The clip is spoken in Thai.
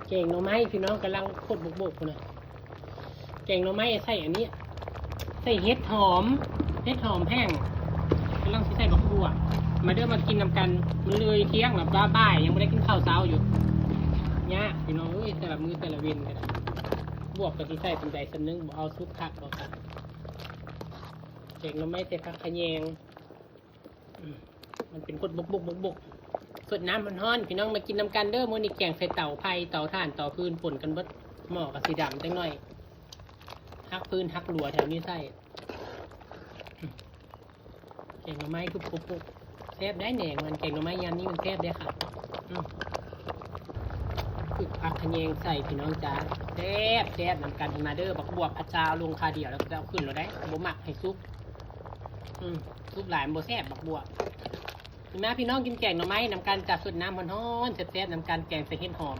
แกงหน่อไม้พี่น้องกำลังโคตรบกๆนะแกงหน่อไม้ใส่อันนี้ใส่เห็ดหอมแห้งกำลังใส่บักบัวมาเด้อมากินนำกันมันเลยเที่ยงแบบบ่ายยังไม่ได้กินข้าวเช้าอยู่เนี่ยพี่น้องเอ้ยแต่ละมือแต่ละเวนกันบวกกับที่ใส่เป็นใจสนึงบอกเอาซุปผักบอกกันแกงหน่อไม้ใส่ผักขะแยงมันเป็นคนบกสดน้ำมันฮ้อนพี่น้องมากินน้ำกันเด้อมื้อนี้แกงใส่เต่าไผ่เต่าถ่านเต่าพื้นป่นกันเบิดหม้อกับสีดำจังหน่อยฮักพื้นฮักหลัวแถวนี้ใส่แกงหน่อไม้คือปุ๊บแซ่บได้แหน่มันแกงหน่อไม้ยามนี้มันแซ่บได้ค่ะคือผักขะแยงใส่พี่น้องจ้าแซ่บน้ำกันมาเด้อบักบวบอาจารย์ลงคาเดียวแล้วก็จะเอาขึ้นเราได้บ่หมักให้ซุปซุปหลายบ่แซ่บบักบวบพี่น้องกินแกงหน่อไม้น้ำกันจากสุดน้ำมันฮ้อนแซ่บๆน้ำกันแกงใส่เห็ดหอม